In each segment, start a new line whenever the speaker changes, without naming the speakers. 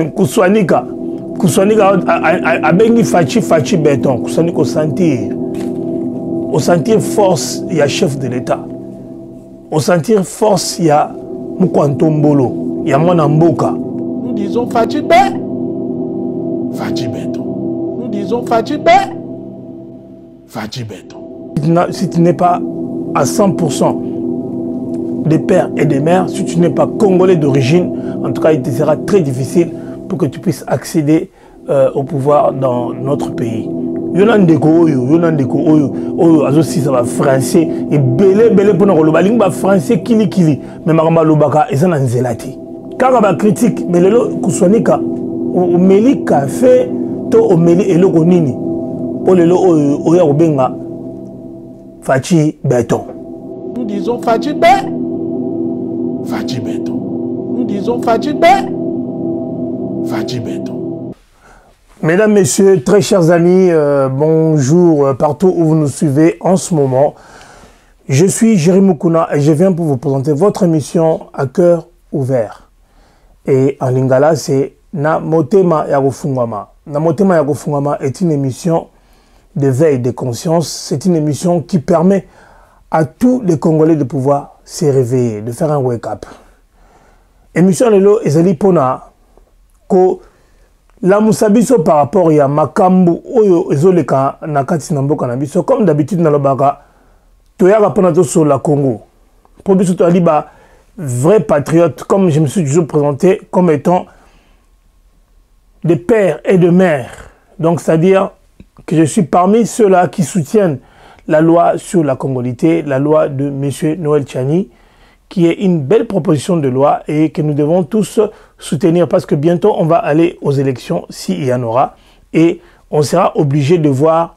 Kuswanika abengi fachi béton Kuswanika au sentir force il y a chef de l'État au sentir force il y a Mukwantombolo il y a Mwana Mboka.
Nous disons fachi béton. Nous disons fachi béton.
Si tu n'es pas à 100% des pères et des mères, si tu n'es pas congolais d'origine, en tout cas il te sera très difficile pour que tu puisses accéder au pouvoir dans notre pays. Yonandeko oyo azosi ça va français et belé pour nous le lingba français kili mais makamba lobaka ezana nzelati kaka ba critique mais lelo Kuswanika o meli café to o meli eloko nini o lelo oya obenga fachi béton.
Nous disons fachi béton. Nous disons fachi béton.
Mesdames, Messieurs, très chers amis, bonjour partout où vous nous suivez en ce moment. Je suis Jérémy Mukuna et je viens pour vous présenter votre émission à cœur ouvert. Et en lingala, c'est Na Motema Yagofungama. Na Motema Yagofungama est une émission de veille de conscience. C'est une émission qui permet à tous les Congolais de pouvoir se réveiller, de faire un wake-up. Émission Lelo Ezali Pona ko la musabiso par rapport à makambu oyo ezoleka nakati na mboka na biso comme d'habitude na lobaka toyaka pona to sur la Congo pour biso to aliba vrai patriote comme je me suis toujours présenté comme étant des pères et de mères, donc c'est-à-dire que je suis parmi ceux-là qui soutiennent la loi sur la congolité, la loi de monsieur Noël Tchani, qui est une belle proposition de loi et que nous devons tous soutenir parce que bientôt on va aller aux élections s'il y en aura et on sera obligé de voir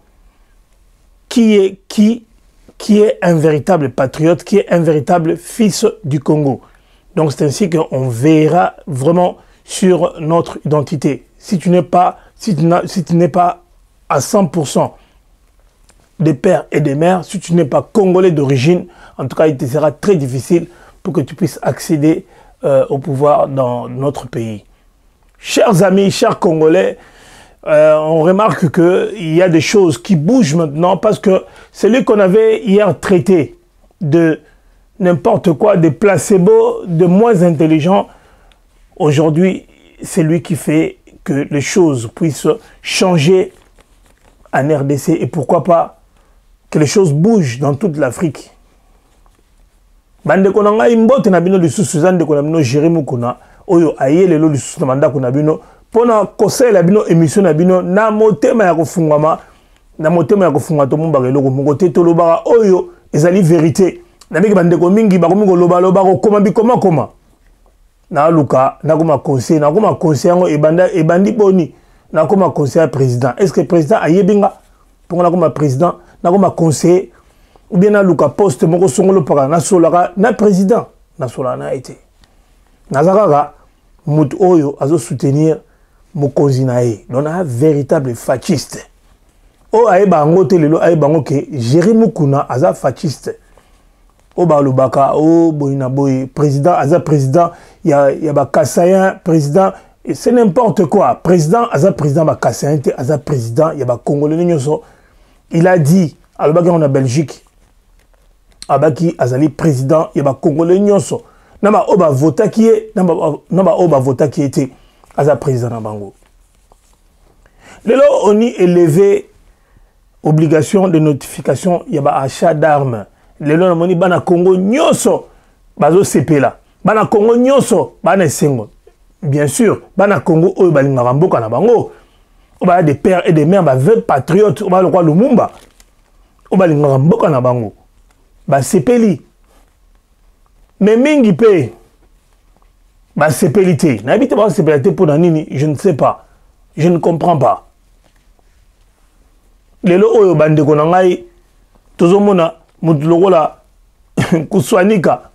qui est un véritable patriote, qui est un véritable fils du Congo. Donc c'est ainsi qu'on verra vraiment sur notre identité. Si tu n'es pas à 100% des pères et des mères, si tu n'es pas congolais d'origine, en tout cas il te sera très difficile pour que tu puisses accéder au pouvoir dans notre pays. Chers amis, chers Congolais, on remarque qu'il y a des choses qui bougent maintenant parce que celui qu'on avait hier traité de n'importe quoi, de placebo, de moins intelligent, aujourd'hui, c'est lui qui fait que les choses puissent changer en RDC et pourquoi pas que les choses bougent dans toute l'Afrique. Bande konanga imbote na bino lisusu zande kona bino Jérémy Mukuna oyo ayele lo lisusu na manda kona bino pona kosela bino émission na bino na motema ya kofungama to mumbaka eloko moko te to lobaka oyo ezali vérité na biki bande ko mingi ba ko loba ko koma bikoma na luka na koma conseil yango ebandi boni na koma conseiller président. Est-ce que président ayebinga pour na koma président na koma conseiller ou bien na luka poste moko songolo paka na solaka na président na solana na été nazaka mutu oyo azo soutenir mokonzi na ye donc un véritable fasciste o ayeba ngote lelo ayeba ngoke Jérémy Mukuna aza fasciste o ba lobaka o boyina boy président aza président ya ba Kassayen président et c'est n'importe quoi président aza président ba Kassayen te aza président ya ba Congolais nyonso. Il a dit alobaki on a Belgique abaki azali président ya ba Congolais nyonso naba oba vota qui est naba oba vota qui était aza président na bango. Lelo on y élevé obligation de notification ya ba achat d'armes. Lelo na moni bana Congo nyonso bazo sepela bana Congo nyonso bana sengo bien sûr bana Congo oyo balingaka mboka na bango oba des pères et des mères ba vrais patriotes oba le roi Lumumba oba lingaka mboka na bango ba sepeli mais mingi pe ba sepeli te na bité ba sepeli te pour nini je ne sais pas, je ne comprends pas. Lelo oyo bande ko na ngai tozomona mutu lokola Kuswanika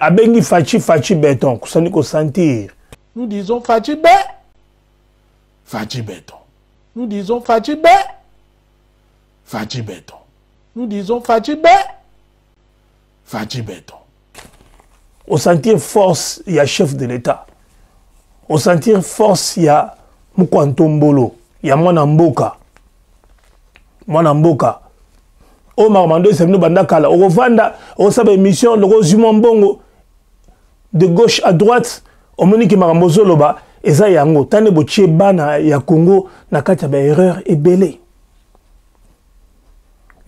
abengi fachi béton Kuswanika sentir.
Nous disons fachi béton. Nous disons fachi béton. Nous disons fachi béton.
Au sentir force, il y a chef de l'État. Au sentir force, il y a Mukwantombolo, il y a Mwanamboka. Mwanamboka. Au Marmando, c'est venu Bandakala. Au Rwanda, au Saba émission, le Rosumombongo, de gauche à droite, au Monique Maramozoloba, et ça yango. Tane Boche Bana, ya Congo, Nakata ba erreur et belé.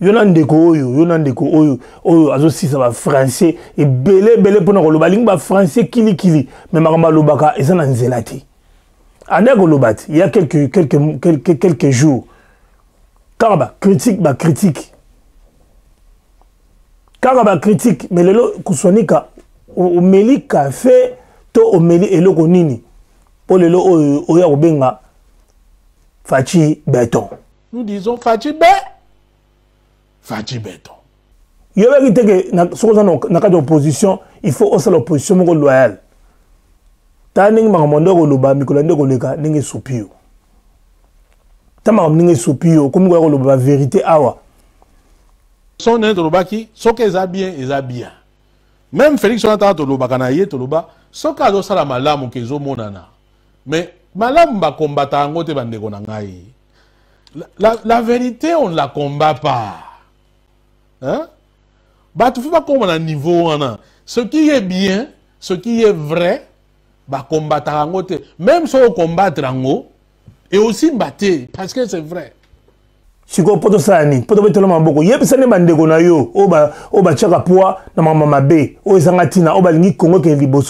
Yonandeko oyo, azo si ça va français, et belé pour nous, le ba français kili, mais Maramba Lobaka, et ça n'a nzelati. Aneko Lobat, il y a quelques jours, Karaba, critique. Karaba critique, mais le lo kusonika, o meli café, to o meli eloko nini. Pour le lo oya obenga, Fachi béton.
Nous disons Fachi béton.
Il y a vérité que dans la opposition, il faut aussi l'opposition loyale. Taning Maramondo Goloba, Mikolande Goleka, Ninge Soupio. Tamar Ninge Soupio, comme la vérité awa.
Son intolobaki, ce qu'ils a bien, ils a bien. Même Félix Sonata Toloba, Kanaye Toloba, ce cas de la malam ou kezo monana. Mais malam va combattre en côté bandegonangaï. La vérité, on ne la combat pas. Hein? Bah, tu fais pas comme on a un niveau. Ce qui est bien, ce qui est vrai, bah, combattre en côté. Même si on combat en haut, et aussi battre, parce que c'est vrai.
Si vous avez un peu de temps, vous avez un peu de temps, vous avez un peu de temps, vous avez un peu de temps, vous avez un peu de temps, vous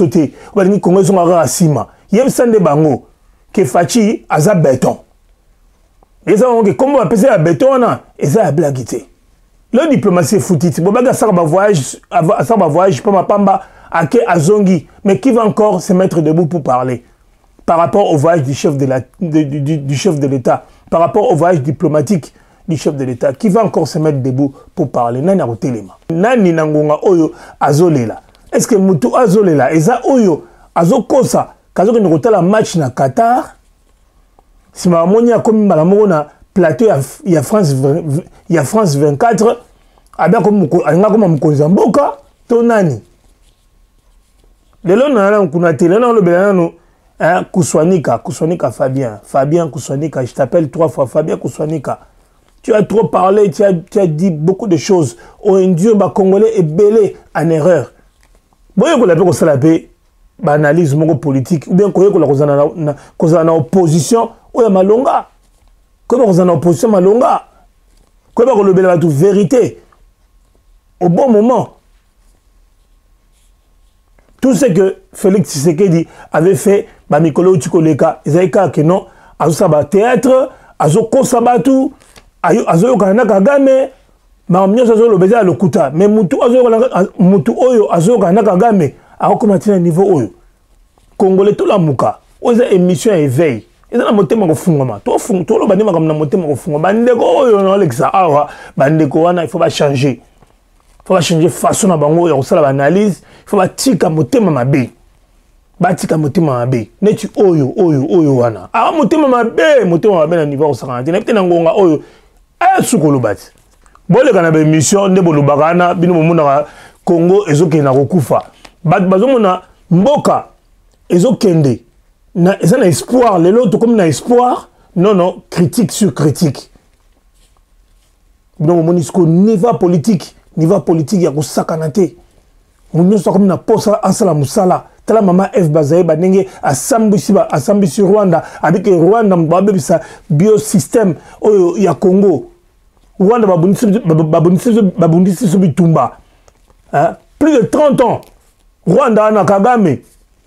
avez un peu de temps, vous avez un peu que Fachi a béton. Et ça, comme on appelle ça béton, c'est la blague. La diplomatie est foutue. Si vous avez un voyage, pas ma pamba, à Azongi, mais qui va encore se mettre debout pour parler par rapport au voyage du chef de l'État, par rapport au voyage diplomatique du chef de l'État, qui va encore se mettre debout pour parler. Nani arotelema. Nani nangonga oyo azolela. Est-ce que mutu azolela eza oyo azokosa kazo ke ngotala match na Qatar? Si ma moni a comme malamoko na plateau ya France 24 abia comme anga comme mukonza mboka to nani. Lelo na kuna tele na lo belano Kouswanika Fabien Kouswanika, je t'appelle 3 fois Fabien Kouswanika. Tu as trop parlé, tu as dit beaucoup de choses. Au Indien, les Congolais est belé en erreur. Bon, il y a une analyse politique, ou bien il y a une opposition, ou il y a malonga. Comment il y a une opposition malonga? Comment il y a une vérité? Au bon moment. Tout ce que Félix Tshisekedi avait fait, Mikolo Utikoleka, ils avaient dit que non, Azosaba théâtre, Azoko Sabatu, Azoyokana Kagame, Mamnyo Azo Lobeza à l'Okuta, mais Mutu Oyo, Azokana Kagame, a commencé à niveau Oyo. Congolais tout la mouka, aux émissions éveil. Ils ont un moté mon fungama. Toi, le bandit comme un moté mon fungama. Bandeko Oyo, non, Alexa, awa, Bandeko, il faut pas changer. Il faut changer façon à bango et on s'en analyse. Il faut pas tika motema mabe. Ba tika motema mabe. Netu oyo wana. Ah motema mabe na niveau 50. Nepte na ngonga oyo. Ah sukolo bati. Bole kana ba émission nde bolubakana bino momuna Congo ezoke na kokufa. Bat bazomona mboka ezokende. Na eza na espoir lelo to comme na espoir. Non, critique sur critique. Bino monisco niveau politique ya kosakana te. Munyo so comme na posa asala musala. Tala mama F Bazaye banenge asambisi Rwanda avec Rwanda mbabebisa biosystème oyo ya Congo. Rwanda babundisi bitumba. Plus de 30 ans. Rwanda na Kagame.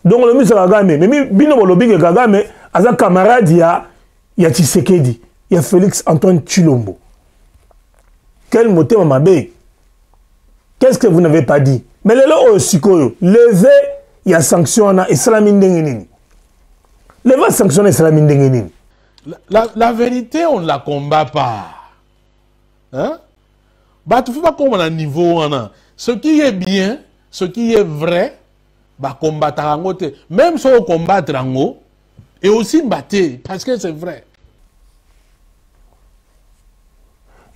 Donc le ministre Kagame, mais bino bolobi ke Kagame aza camarade ya Tshisekedi, ya Félix Antoine Tshilombo. Quel moteur mabe? Qu'est-ce que vous n'avez pas dit? Mais le lo sikoyo, lever il y a sanction na islami ndengenini. Lever sanction na islami ndengenini.
La vérité, on ne la combat pas. Hein? Bah, tu fais pas comme on a un niveau. Ce qui est bien, ce qui est vrai, bah, combattre en côté. Même si on combat en haut, et aussi battre, parce que c'est vrai.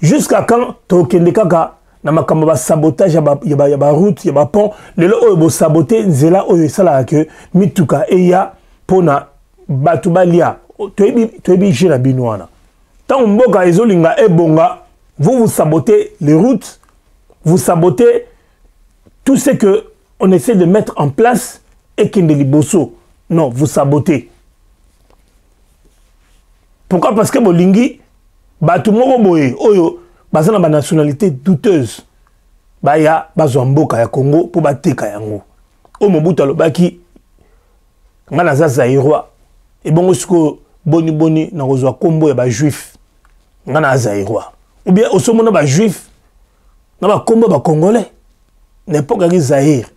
Jusqu'à quand tu as kaka na makambo ba sabotage ya ba route ya ba pont lelo oyo bo saboter nzela oyo sala que mituka eya pona batu balia toyebi jina binwana tant mboka ezolinga ebonga vous sabotez les routes, vous sabotez tout ce que on essaie de mettre en place et qui ne liboso. Non, vous sabotez. Pourquoi? Parce que bolingi batu moko boye oyo bazana ba nationalité douteuse. Ba ya bazwamboka ya Congo pour bateka yango. O Mobutu alobaki ngana za Zaïrois. Et bon siko boni na kozwa kombo ya ba juif. Ngana Zaïrois. Ou bien au sommet ba juif na ba kombo ba congolais. N'importe quel Zaïre.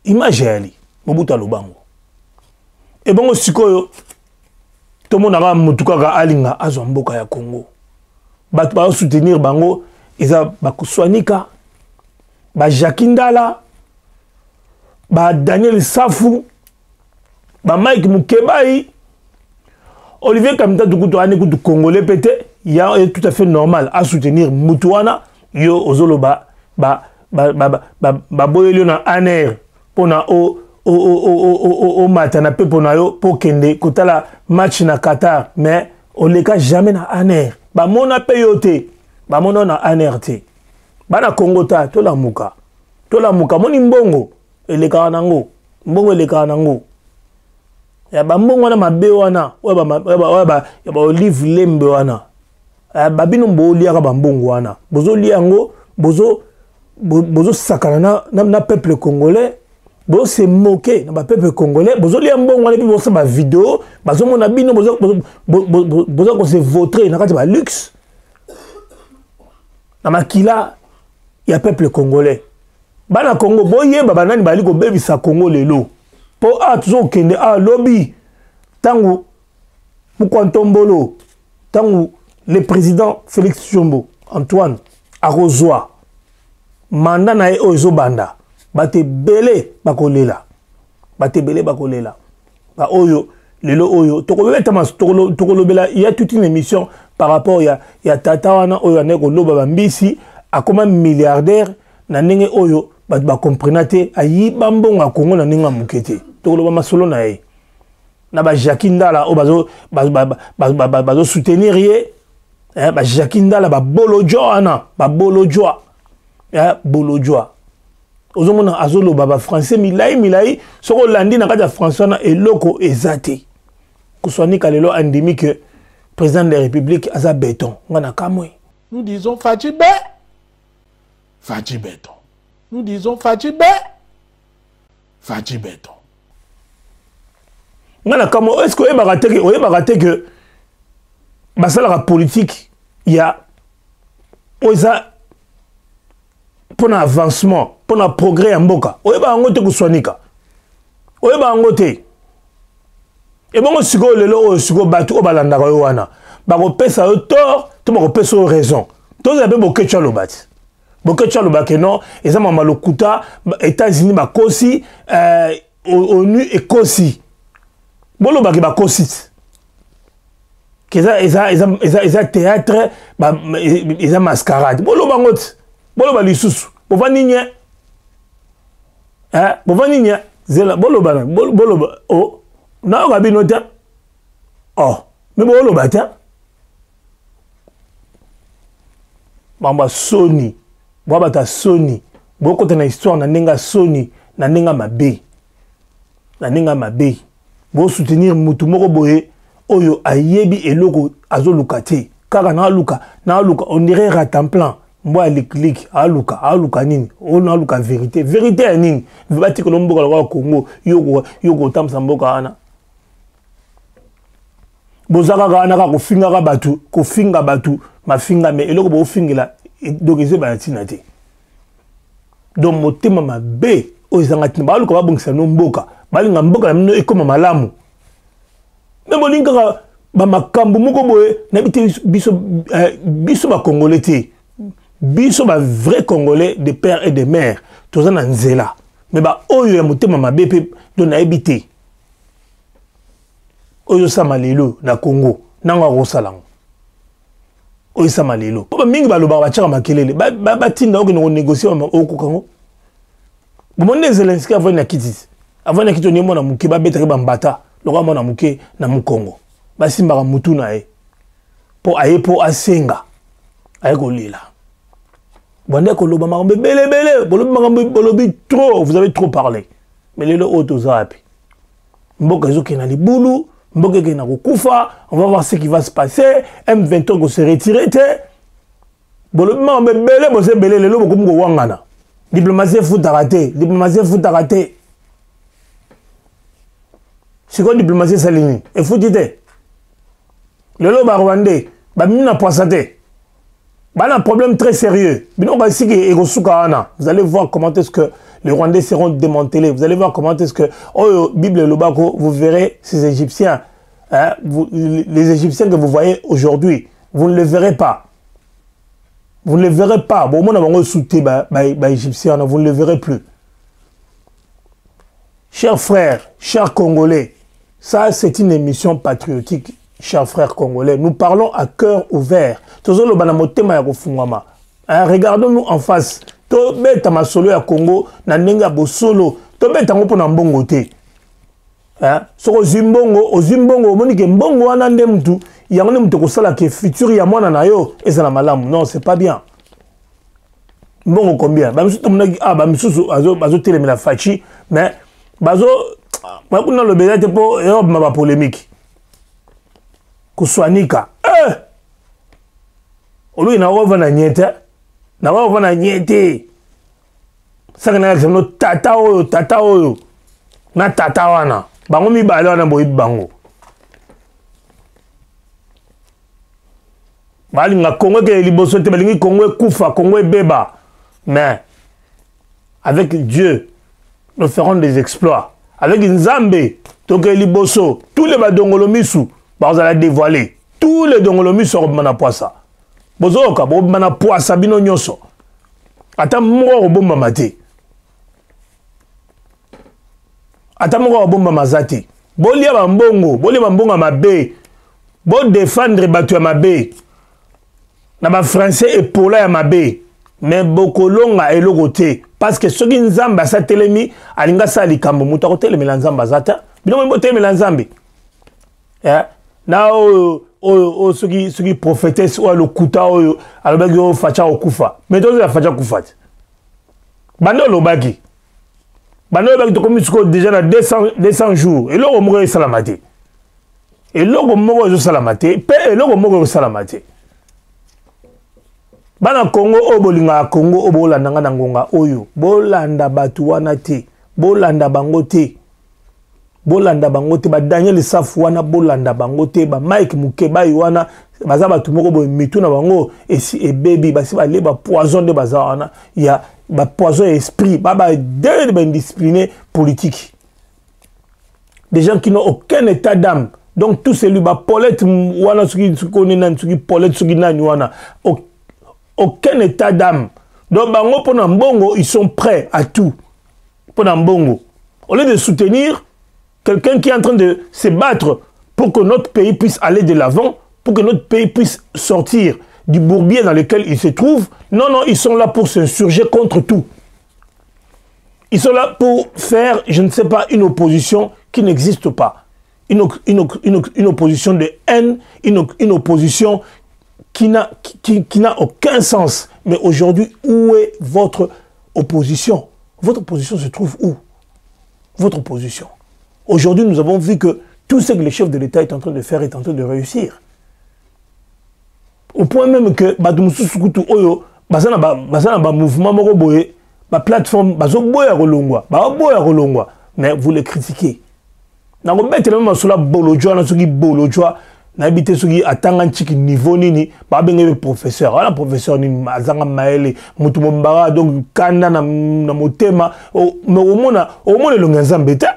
Image ali Mobutu alobango. Et bon siko tout le monde a mutuka alinga azwamboka ya Congo. Batu ba soutenir bango eza bakuswanika ba Jakindala ba Daniel Safu ba Mike Mukebai Olivier Kamita Tukutu ane kutu congolais pété il est tout à fait normal à soutenir mutuana yo ozolo ba boyelio na aner pona o matana pe pona yo po kende kotala match na Qatar mais on les cas jamais na aner ba mona peyote ba mona na aner te bana Congo ta to la muka moni mbongo eleka nango mbongo eleka nango ya ba mbongo na mabe wana ya ba olive lembe wana ba bino mbolia ka ba mbongo wana bozo liango bozo sakana na peuple congolais bozo se moquer na ba peuple congolais bozo lia mbongo wana bi bozo ba vidéo bazo mona bino bozo ko se vautrer na kati ba luxe na makila ya peuple congolais bana Congo boye baba nani bali ko bebisa Congo lelo po toujours kende lobby tangu Mukwantombolo tangu le président Félix Tshombo Antoine Arozwa mandat na ozo banda bate belé bakolela ba oyo lelo oyo tokolobela il y a toute une émission par rapport ya tata wana oyo aneko loba bambisi akoma milliardaire na ndenge oyo ba comprendre te ayi bambonga Congo na ndenge mukete tokoloba masolo na ye na ba Jakindala o bazo soutenir ye ba Jakindala ba bolojwa ozomona azolo baba français milai soko landi na kati ya français na eloko ezate kuswanika lelo andimi que président de la République aza béton ngana kamwe.
Nous disons Fadjibé béton. Nous disons Fadjibé béton.
Ngana kamwe est-ce que oyebaka que basala la politique il y a oza pour un avancement, pour un progrès en Boka. Oyeba ngote kuswanika. Oyeba ngote. Et bon siko lelo siko batu obalanda ko wana. Ba ko pesa yo tort, to ba ko pesa yo raison. To za be bokecha lobati. Bokecha lobake non, eza mama lokuta États-Unis ba kosi ONU et kosi. Bolo ba ke ba kosi. Eza théâtre ba eza mascarade. Bolo ba ngote. Bolo ba lisusu bova ninya zela bolo ba oh na ga bino ta oh me bolo ba ta bamba Sony baba ta Sony boko ta na histoire na ninga Sony na ninga mabe bo soutenir mutu moko boye oyo ayebi eloko azolukate kaka na luka on dirait ratemplan moi clic aluka nini on aluka vérité ya nini vibati ko lomboka la Congo yoko tamsa mboka ana bozaka kana ka kofinga batu mafinga me eloko bo fingela donc eze ba tina te donc motema mabe oyizanga tina baluka babongisa no mboka balinga mboka na mino ekoma malamu me bolinga ba makambo moko boye na biso ba congolais te biso ba vrai congolais de père et de mère toza na nzela mais ba oyo ya motema mabe pe do na ebité oyo sama lelo na Congo nanga rosalango oyo sama lelo po ba mingi baloba ba tshaka makelele ba tinda okino négocier okokango bomonde Zelensky avant na kititi ni mona muke ba betaka ba mbata loka mwana muke na mukongo basimbaka mutu na ye po aye po asenga aye kolila bande koloba makambo belebele bolobi trop, vous avez trop parlé mais lelo auto zapi mboka ezoke na libulu mboka ke na kokufa, on va voir ce qui va se passer. M23 ko se retirer te bolobi makambo belele bose belele lelo bokomi ko wangana diplomatie futaka te c'est quoi diplomatie salini efuti te lelo ba Rwandais ba mina poisate ba un problème très sérieux bino ba siki ekosuka wana vous allez voir comment est-ce que les Rwandais seront démantelés, vous allez voir comment est-ce que oh Bible Lobako vous verrez ces Égyptiens hein, les Égyptiens que vous voyez aujourd'hui vous ne les verrez pas. Vous ne les verrez pas. Bon, moi, on a Égyptiens, vous ne les verrez plus. Chers frères, chers Congolais, ça, c'est une émission patriotique, chers frères Congolais. Nous parlons à cœur ouvert. Regardons-nous en face. Tobeta masolo ya Congo, na nenga bosolo. Tobeta ngopo na mbongo te. Soko zimbongo, omoni ke mbongo wana nde mtu. Yango mtu kosala ke futur ya mwana na yo ezala malamu. Non, c'est pas bien. Mbongo combien? Ba misusu tomonaki ba misusu bazo telemela fachi, mais bazo bakuna lo bezate po ma ba polémique. Kuswanika. Olu ina wova na nyete. Na wova na nyete. Saka na no tata oyo. Na tata wana. Bango mibale wana boyi bango. Balinga Congo ke liboso te balingi Congo kufa, Congo beba. Mais avec Dieu, nous ferons des exploits. Avec Nzambe, toke liboso, tous les badongolomisu, bazala dévoiler. Tous les dongolomisu seront bana poisa. Bozoka, bo bana poisa bino nyoso. Ata moko bomba mate. Ata moko bomba mazati. Bolia bambongo mabe. Bo défendre batu ya mabe. Na ba français épaula ya mabe. Mais bokolonga eloko te parce que soki nzamba sa telemi alinga sa likambo mutu akotelemela nzamba zata bino mbo telemela nzambe na soki prophétesse ou lokuta oyo alobaki o facha okufa mais tozo ya facha kufa bando lobaki tokomi siko déjà na 200 jours eloko moko esalamate eloko moko ezosalamate pe eloko moko ezosalamate. Bana Congo obolinga Congo obolanda nga ngonga oyo bolanda batu wana te bolanda bango te ba Daniel Safu wana bolanda bango te ba Mike Mukeba wana baza batu moko bo mitu na bango esi e baby basi ba leba poison de baza wana ya ba poison esprit ba indiscipliné politique, des gens qui n'ont aucun état d'âme. Donc tout celui ba Paulette wana suki konina suki Paulette suki nani wana aucun état d'âme. Donc, bango pour Nambongo, ils sont prêts à tout. Pour Nambongo. Au lieu de soutenir quelqu'un qui est en train de se battre pour que notre pays puisse aller de l'avant, pour que notre pays puisse sortir du bourbier dans lequel il se trouve, non, ils sont là pour s'insurger contre tout. Ils sont là pour faire, je ne sais pas, une opposition qui n'existe pas. Une opposition de haine, une opposition qui n'a aucun sens. Mais aujourd'hui, où est votre opposition? Votre opposition se trouve où? Votre opposition. Aujourd'hui, nous avons vu que tout ce que le chef de l'État est en train de faire est en train de réussir. Au point même que mouvement plateforme mais vous les critiquez. Na habité soki atanga nchiki niveau nini ba bengé professeur ala professeur ni azanga maele mutu mombara donc kanda na motema mais au mona longa nzambe ta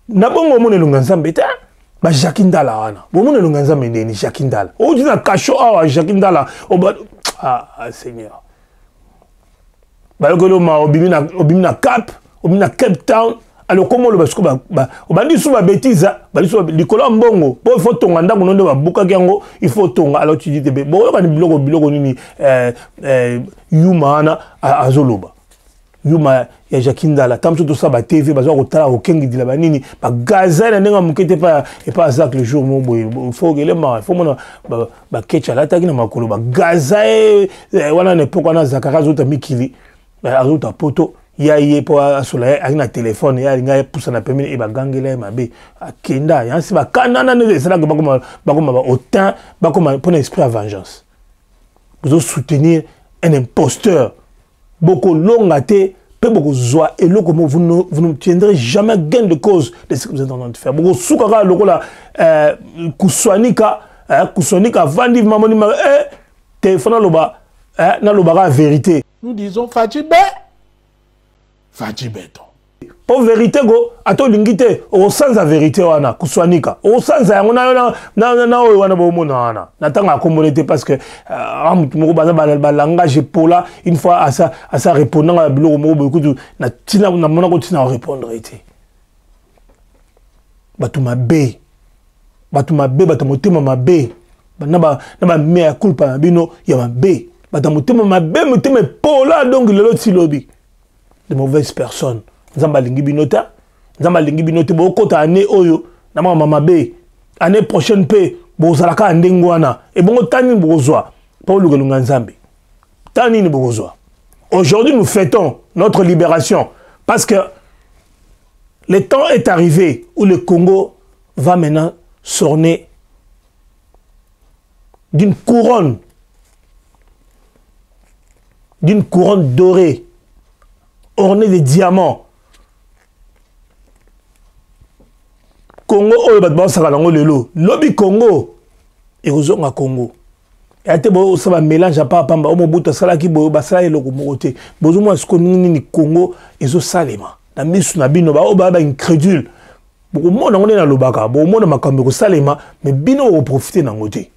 na bongo mona longa nzambe ta ba Jacques Ndala wana bo mona longa nzambe ndeni Jacques Ndala o dina kasho awa Jacques Ndala Seigneur ba lokolo ma obimina Cap obimina Cape Town. Alors comment le basco bandi sous ma bêtise bandi sous likolo mbongo po il faut tonga ndako nonde ba buka yango il faut tonga alors tu dis bon ba biloko nini yumana azoloba yuma ya Jakindala tamso to sa ba TV bazo ko tala okengi dila banini ba gaza na nenga mukete pa et pas ça que le jour mo il faut que les ma faut mona ba kecha la taki na makolo ba gaza wana ne poko na zakara zo ta mikili ba azuta poto ya ye po asola na téléphone ya nga poussa na pemini e ba gangela mabe akenda ya si ba kanana ne ça ba koma ba autant ba koma pour esprit à vengeance vous soutenir un imposteur beaucoup longate peu beaucoup joie et le comment vous ne tiendrez jamais gain de cause de ce que vous êtes en train de faire beaucoup soukara lokola kuswanika vandi mamoni ma téléphone na loba vérité
nous disons Fadjibéton
pour vérité go ato lingite au sans la vérité wana kuswanika au sans yango na wana bo mona wana natanga communauté parce que mo ba langage pola une fois à ça répondant à bilo mo beaucoup na tina na mona ko tina répondre été batuma be batamotema mabe na ba mea culpa bino ya mabe batamotema mabe motema pola donc le lot silobi de mauvaises personnes. Nzamba lingi binote bo kota année oyo na mama be année prochaine pe bo salaka andengwana et bongo tani bozwa pa olugelunga nzambe tani ni bozwa. Aujourd'hui nous fêtons notre libération parce que le temps est arrivé où le Congo va maintenant s'orner d'une couronne dorée ornée de diamants. Congo oyo bat ba saka nango lelo lobi Congo ekozonga Congo ate bo ça va mélange pa pamba o mobuta sala ki bo basala eloko mokote bozo mo sko nini Congo ezo salema na misu na bino ba incrédule boko mona ngone na lobaka bo mona makambe ko salema mais bino o profiter nango te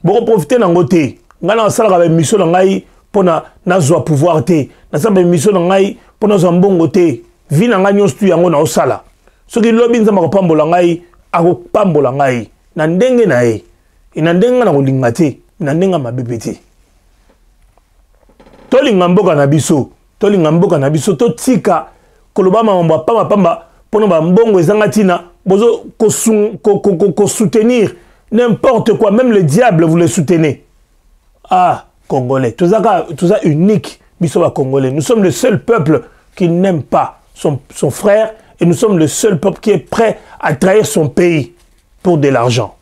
bo profiter nango te ngana sala ka mission na ngai pona nazwa pouvoir te na samba mission na ngai pona zo mbongo te vi na ngai nyostu yango na osala soki lobi nzamba ko pambola ngai ako pambola ngai na ndenge na ye ina ndenga na kolinga te na ndenga mabebe te tolinga mboka na biso totika koloba mambo pamba pona ba mbongo ezanga tina bozo ko soutenir n'importe quoi même le diable vous le soutenez. Ah Congolais, tout ça unique, biso Congolais. Nous sommes le seul peuple qui n'aime pas son frère et nous sommes le seul peuple qui est prêt à trahir son pays pour de l'argent.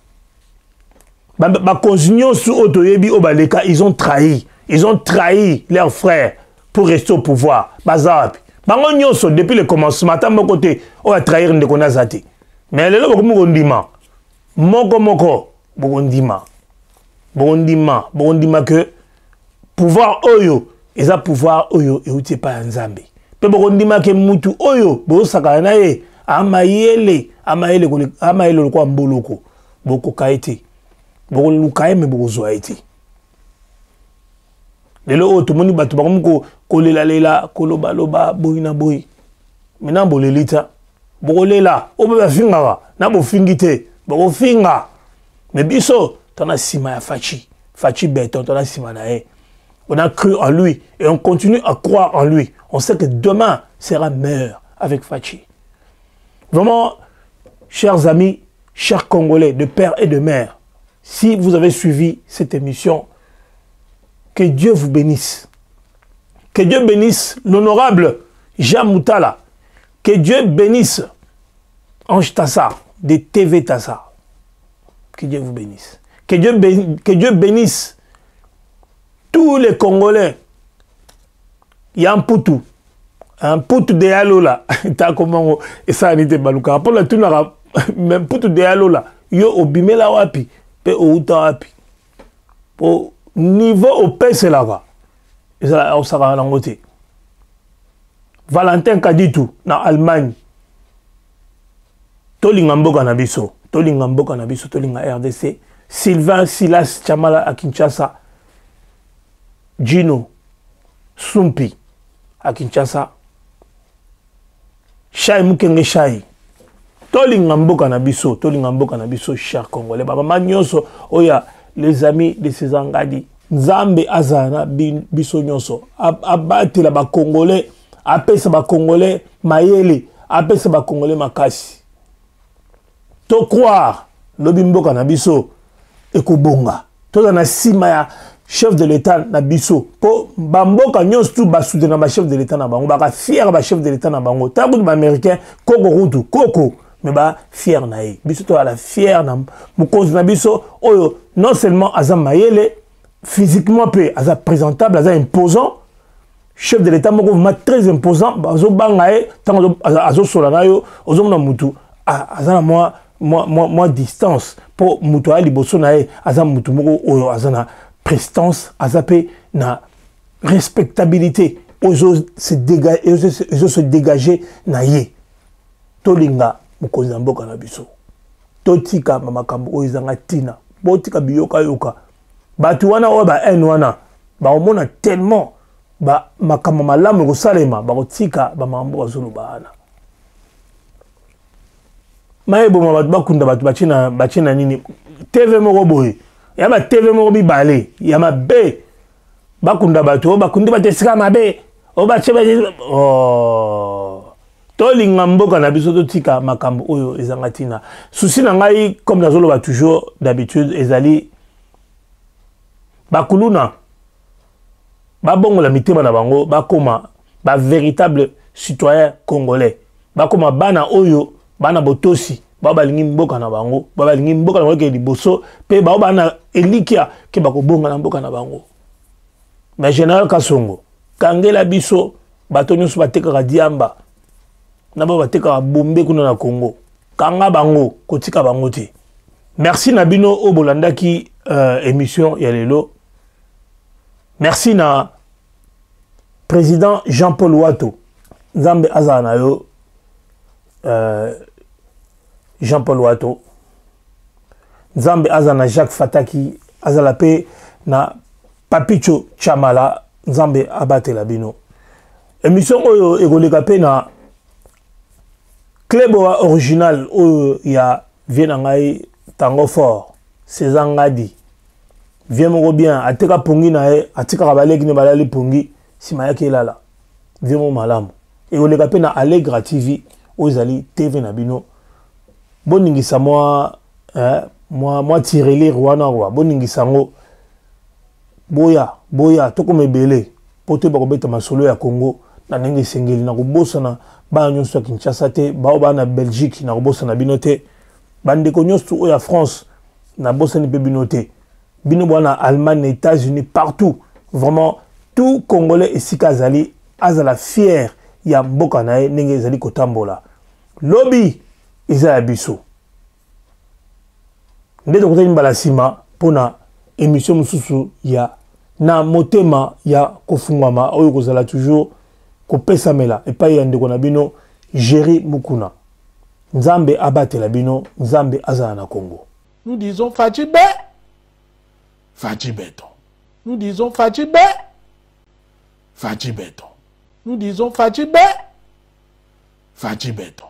Ils ont trahi leurs frères pour rester au pouvoir. Depuis le commencement, côté, on va trahir de Konazati. Mais là, Bogondima que pouvoir oyo eza pouvoir oyo euti pa nzambe pe bokondima ke mutu oyo bo sakana ye amayele kwa mboloko boko kaiti boko lukaye me boko zwa iti lelo o tumoni batu bakomko kolela koloba boyina boy mina bolelita boko lela obe bafinga na bo fingite boko finga me biso tona sima ya Fachi Béton tona sima na ye. On a cru en lui et on continue à croire en lui. On sait que demain sera meilleur avec Fachi. Vraiment, chers amis, chers Congolais de père et de mère, si vous avez suivi cette émission, que Dieu vous bénisse. Que Dieu bénisse l'honorable Jean Moutala. Que Dieu bénisse Ange Tassa, de TV Tassa. Que Dieu vous bénisse. Que Dieu bénisse tous les Congolais. Il y a un poutou de Alola. T'as comment ça a été baluka. Pour la tunara, même poutou de Alola. Yo obimela wapi, pe outa wapi. Pour niveau au paix c'est là-bas. Et ça, on s'en langoté. Valentin Kaditou, na Allemagne. Tolinga mboka na biso, tolinga RDC. Sylvain Silas Chamala à Kinshasa. Gino Sumpi à Kinshasa. Shai Mukenge Shai. Tolinga mboka na biso, cher Congolais. Baba Magnoso, oya, les amis de ces Angadi. Nzambe azana biso nyonso. Abate la ba Congolais. apesa ba Congolais mayele, apesa ba Congolais makasi. To croire lobi mboka na biso ekobonga. To na sima ya chef de l'État na biso po bamboka nyonso tu basude na ba chef de l'État na bango ba fier ba chef de l'État na bango. Tabu ba américain koko rutu koko mais ba fier na ye. Biso to ala fier na mukonzi na biso oyo non seulement aza mayele physiquement peu aza présentable aza imposant. Chef de l'État moko très imposant bazo bangaye tango azo solana yo ozomona mutu azana moi distance pour mutu ali boso nae azana mutu moko oyo azana prestance azape na respectabilité ozo se dégager na ye tolinga mukonzi mboka na biso totika makambo oyo zanga tina botika biyoka yoka batu wana oyo ba en wana ba omona tellement ba makambo malamu ko salema ba kotika ba mambo azulu bana maebo mabatu bakunda batu bachina nini TV moko boye ya ba TV moko bibale ya mabe bakunda batu bakundi batesika mabe o ba cheba tolinga mboka na biso totika makambo oyo ezanga tina souci na ngai comme nazolo ba toujours d'habitude ezali bakuluna babongo la mitema na bango bakoma ba véritable citoyen congolais bakoma bana oyo bana botosi babalingi mboka na bango babalingi mboka na bango ke liboso pe bana elikia ke bakobonga na mboka na bango mais général Kasongo kangela biso bato nyonso batekaka diamba na ba batekaka bombe kuna na Congo kanga bango kotika bango te. Merci na bino o bolandaki émission ya lelo. Merci na président Jean-Paul Wato Nzambe azana yo Jean-Paul Wato Nzambe azana Jacques Fataki azala pe na Papicho Chamala Nzambe abatela bino. Émission oyo egoleka pe na club original oyo ya vienangai tango fort César Ngadi vient moko bien ateka pongi na ye atika baleki ne balali pongi sima yake lala vient mo malamu egoleka pe na Allegra TV ozali TV na bino boningisa moi tireli rwana rwa boningisa ngo boya toko mebele pote bakobeta masolo ya Congo na ndenge sengeli na kobosana ba nyonso ya Kinshasa te ba na Belgique na kobosana bino te bandeko nyonso oya France na bosani pe bino te bino bwana Allemagne, États-Unis, partout vraiment tout Congolais esika azali azala fier ya mboka na ye ndenge ezali kotambola lobi eza ya biso nde tokotali mbala nsima mpona émission mosusu ya na motema ya kofungwama oyo kozala toujours kopesamela epai ya ndeko na bino Jerry Mukuna. Nzambe abatela bino, Nzambe azala na Congo.
Nous disons Fadjibé, Fadjibeton. Nous disons Fadjibé, Fadjibeton. Nous disons Fadjibé, Fadjibeton.